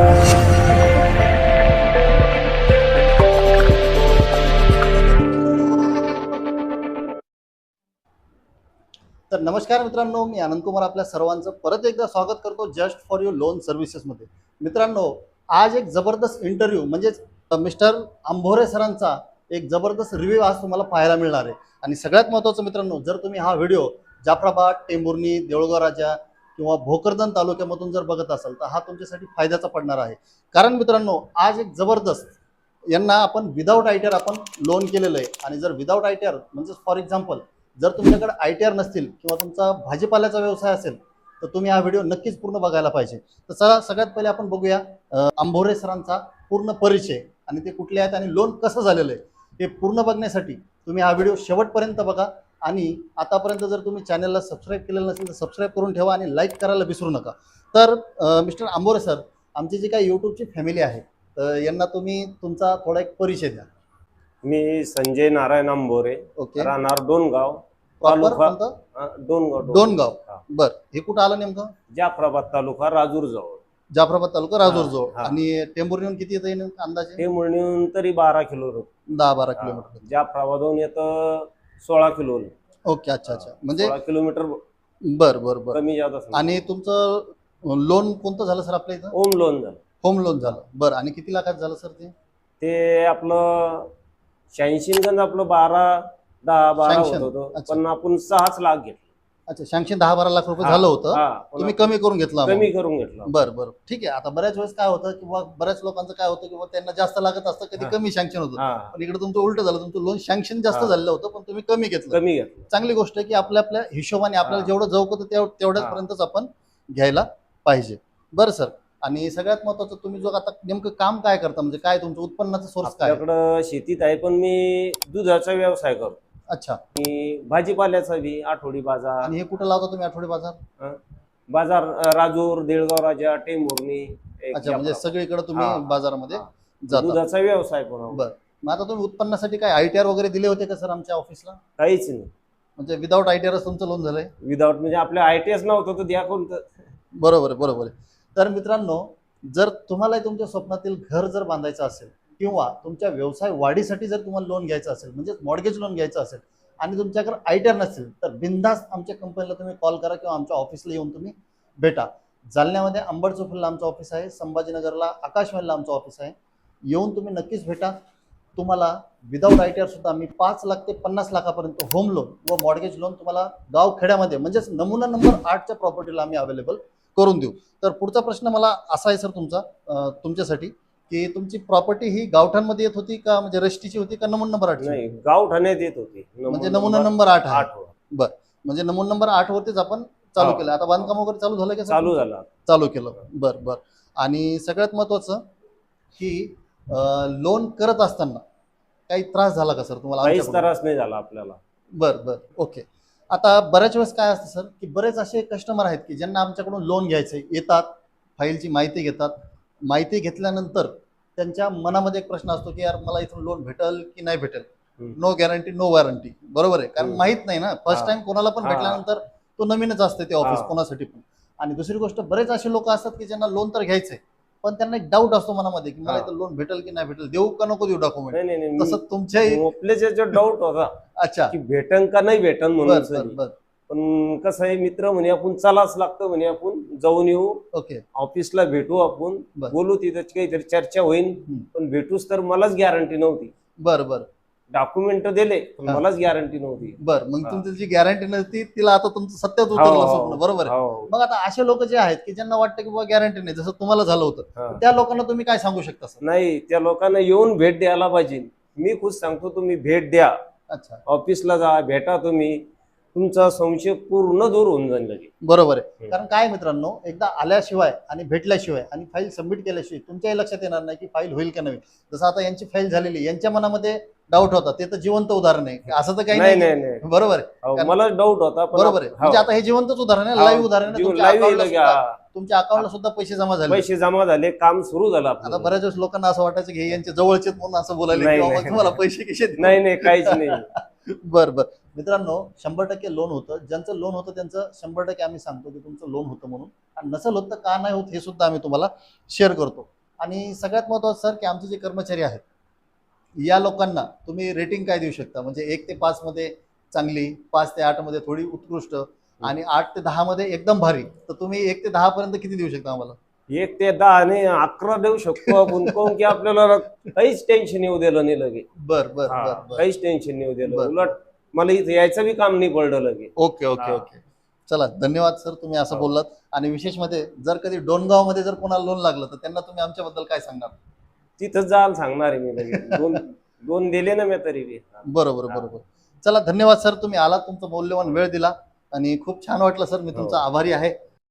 तर नमस्कार मित्रांनो, मी आनंद कुमार आपल्या सर्वांचं परत एकदा स्वागत करतो जस्ट फॉर यू लोन सर्व्हिसेसमध्ये. मित्रांनो, आज एक जबरदस्त इंटरव्ह्यू म्हणजेच मिस्टर अंभोरे सरांचा एक जबरदस्त रिव्ह्यू आज तुम्हाला पाहायला मिळणार आहे. आणि सगळ्यात महत्त्वाचं मित्रांनो, जर तुम्ही हा व्हिडिओ जाफराबाद, टेंभुर्णी, देऊळगाव राजा किंवा भोकरदन तालुक्यामधून जर बघत असाल तर हा तुमच्यासाठी फायद्याचा पडणार आहे. कारण मित्रांनो, आज एक जबरदस्त यांना आपण विदाऊट ITR आपण लोन केलेलं आहे. आणि जर विदाऊट ITR म्हणजे फॉर एक्झाम्पल जर तुमच्याकडे ITR नसतील किंवा तुमचा भाजीपाल्याचा व्यवसाय असेल तर तुम्ही हा व्हिडिओ नक्कीच पूर्ण बघायला पाहिजे. तर चला सगळ्यात पहिले आपण बघूया अंभोरे सरांचा पूर्ण परिचय आणि ते कुठले आहेत आणि लोन कसं झालेलं आहे हे पूर्ण बघण्यासाठी तुम्ही हा व्हिडिओ शेवटपर्यंत बघा. आणि आतापर्यंत जर तुम्ही चॅनलला सबस्क्राईब केलेलं नसेल तर सबस्क्राईब करून ठेवा आणि लाईक करायला विसरू नका. तर मिस्टर अंभोरे सर, आमची जी काही यूट्यूबची फॅमिली आहे तर यांना तुम्ही तुमचा थोडा एक परिचय द्या. मी संजय नारायण अंभोरे, ओके. राहणार डोनगाव, प्रॉपर तालुका कोणतं? डोनगाव. डोनगाव. हा. बर, हे कुठं आलं नेमकं? जाफराबाद तालुका, राजूर जवळ. जाफराबाद तालुका, राजूर जवळ. हा. आणि टेंभुर्णीहून किती येतं अंदाजे? हे म्हणून तरी 12 किलो. 10-12 किलोमीटर. जाफराबादहून येतं 16 किलो. ओके, अच्छा अच्छा. म्हणजे 16 किलोमीटर बर बर बर. कमी जास्त. आणि तुमचं लोन कोणतं झालं सर आपल्या इथं? होम लोन झालं. होम लोन झालं. बरं, आणि किती लाखात झालं सर ते? ते आपलं 86 गंज आपलं 10-12 Sanction. होत होतं. अच्छा. पण आपण 6 लाख घेतलं. अच्छा, सँक्शन 10-12 लाख रुपये झालं होतं. तुम्ही कमी करून घेतला? कमी करून घेतलं. बरं बरं, ठीक आहे. आता बऱ्याच वेळेस काय होतं किंवा बऱ्याच लोकांचं काय होतं किंवा त्यांना जास्त लागत असतं, कधी कमी सँक्शन होतं. पण इकडे तुमचं उलट झालं, तुमचं लोन सँक्शन जास्त झालेलं होतं पण तुम्ही कमी घेतलं. कमी घेतलं. चांगली गोष्ट आहे की आपल्या आपल्या हिशोबाने आपल्याला जेवढं जवळ होतं तेवढ्याच पर्यंतच आपण घ्यायला पाहिजे. बरं सर, आणि सगळ्यात महत्वाचं, तुम्ही जो आता नेमकं काम काय करता, म्हणजे काय तुमचं उत्पन्नाचा सोर्स काय? आपल्याकडं शेतीत आहे पण मी दुधाचा व्यवसाय करतो. अच्छा. आणि भाजीपाल्याचा बी आठवडी बाजार. आणि हे कुठं लावता तुम्ही आठवडी बाजार? बाजार राजूर, देऊळगाव राजा, टेंभुर्णी. अच्छा, म्हणजे सगळीकडे तुम्ही बाजारामध्ये जाता. दुधाचा व्यवसाय करून. बरं, मग आता तुम्ही उत्पन्नासाठी काय ITR वगैरे दिले होते का सर आमच्या ऑफिसला? काहीच नाही. म्हणजे विदाऊट ITR तुमचं लोन झालंय? विदाऊट म्हणजे आपल्या ITS नव्हतं तर द्या कोणतं. बरोबर आहे, बरोबर आहे. तर मित्रांनो, जर तुम्हाला तुमच्या स्वप्नातील घर जर बांधायचं असेल किंवा तुमच्या व्यवसाय वाढीसाठी जर तुम्हाला लोन घ्यायचं असेल, म्हणजे मॉर्गेज लोन घ्यायचं असेल आणि तुमच्याकडे ITR नसेल तर बिनधास्त आमच्या कंपनीला तुम्ही कॉल करा किंवा आमच्या ऑफिसला येऊन तुम्ही भेटा. जालन्यामध्ये अंबड चौफुलीला आमचं ऑफिस आहे, संभाजीनगरला आकाशवाणीला आमचं ऑफिस आहे. येऊन तुम्ही नक्कीच भेटा. तुम्हाला विदाऊट ITR सुद्धा आम्ही 5 लाख ते 50 लाखापर्यंत होम लोन व मॉर्गेज लोन तुम्हाला गावखेड्यामध्ये म्हणजेच नमुना नंबर 8च्या प्रॉपर्टीला आम्ही अवेलेबल करून देऊ. तर पुढचा प्रश्न मला असा आहे सर तुमच्यासाठी की तुमची प्रॉपर्टी ही गावठाणमध्ये येत होती का, म्हणजे रस्टीची होती का नमुना नंबर 8? नाही, गावठाण्यात येत होती. म्हणजे नमुना नंबर 8 आहे. 8. बर, म्हणजे नमुना नंबर 8 वरतीच आपण चालू केलं. आता बांधकाम वगैरे चालू झालं का? चालू झालं. चालू केलं. बर बर. आणि सगळ्यात महत्वाचं की लोन करत असताना काही त्रास झाला का सर तुम्हाला? काहीच त्रास नाही झाला आपल्याला. बर बर, ओके. आता बऱ्याच वेळेस काय असतं सर की बरेच असे कस्टमर आहेत की ज्यांना आमच्याकडून लोन घ्यायचे येतात, फाईलची माहिती घेतात. माहिती घेतल्यानंतर त्यांच्या मनामध्ये एक प्रश्न असतो की यार मला इथून लोन भेटेल की नाही भेटेल. No guarantee no warranty. बरोबर आहे, कारण माहित नाही ना. फर्स्ट टाइम कोणाला पण भेटल्यानंतर तो नवीनच असते ते ऑफिस कोणासाठी पण. आणि दुसरी गोष्ट, बरेच असे लोक असतात की ज्यांना लोन तर घ्यायचंय पण त्यांना एक डाऊट असतो मनामध्ये की मला इथं लोन भेटेल की नाही भेटेल, देऊ का नको देऊ डॉक्युमेंट. नाही, तसं तुमच्या डाऊट होता. अच्छा, की भेटन का नाही भेटन म्हणून. बर. पण कसं आहे, मित्र म्हणे आपण चलाच लागतं म्हणे, आपण जाऊन येऊ, ओके, ऑफिसला भेटू, आपण बोलू, तिथं काहीतरी चर्चा होईल. पण भेटूच तर मलाच गॅरंटी नव्हती. बर बर. डॉक्युमेंट दिले पण मलाच गॅरंटी नव्हती. बर, मग तुमची जी गॅरंटी नव्हती तिला आता तुमचं सत्यात उतरलं स्वप्न. बरोबर आहे. मग आता असे लोक जे आहेत की ज्यांना वाटतं की बाबा गॅरंटी नाही, जसं तुम्हाला झालं होतं, त्या लोकांना तुम्ही काय सांगू शकता सर? नाही, त्या लोकांना येऊन भेट द्यायला पाहिजे. मी खुश सांगतो, तुम्ही भेट द्या. अच्छा, ऑफिसला जा, भेटा, तुम्ही तुमचा संशय पूर्ण दूर होऊन जाईल लगे. बरोबर आहे. कारण काय मित्रांनो, एकदा आल्याशिवाय आणि भेटल्याशिवाय आणि फाईल सबमिट केल्याशिवाय तुमच्याही लक्षात येणार नाही की फाईल होईल का नाही. जसं आता यांची फाईल झालेली, यांच्या मनामध्ये डाऊट होता, ते तर जिवंत उदाहरण आहे, असं तर काही नाही. बरोबर आहे, मला डाऊट होता. बरोबर आहे. म्हणजे आता हे जिवंतच उदाहरण आहे, लाईव्ह उदाहरण आहे. तुमच्या अकाउंटला सुद्धा पैसे जमा झाले, काम सुरू झालं. आता बऱ्याच वेळेस लोकांना असं वाटायचं की यांच्या जवळचे म्हणून असं बोलायला तुम्हाला पैसे कसे? नाही, काहीच नाही. बर बर. मित्रांनो 100% लोन होतं. ज्यांचं लोन होतं त्यांचं 100% आम्ही सांगतो की तुमचं लोन होतं म्हणून, आणि नसेल होत तर का नाही होत हे सुद्धा आम्ही तुम्हाला शेअर करतो. आणि सगळ्यात महत्त्वाचं सर की आमचे जे कर्मचारी आहेत या लोकांना तुम्ही रेटिंग काय देऊ शकता? म्हणजे 1 ते 5 मध्ये चांगली, 5 ते 8 मध्ये थोडी उत्कृष्ट आणि 8 ते 10 मध्ये एकदम भारी. तर तुम्ही 1 ते 10 पर्यंत किती देऊ शकता आम्हाला? 1 ते 10 आणि 11 देऊ शकतो आपण, काहून की आपल्याला काहीच टेन्शन येऊ दिलं नाही लगे. बर बर हा, बर बर. काहीच टेन्शन येऊ दिलं, बर. उलट मला इथे यायचं बी काम नाही पडलं लगे. ओके ओके हा. ओके. चला धन्यवाद सर, तुम्ही असं हो. बोललात. आणि विशेष मध्ये जर कधी डोणगाव मध्ये जर कोणाला लोन लागलं तर त्यांना तुम्ही आमच्याबद्दल काय सांगणार? तिथं जाल सांगणार आहे मी लगे. दोन दिले ना मी तरी बी. बरोबर हा. बरोबर. चला धन्यवाद सर, तुम्ही आलात, तुमचा मौल्यवान वेळ दिला आणि खूप छान वाटलं सर. मी तुमचा हो. आभारी आहे.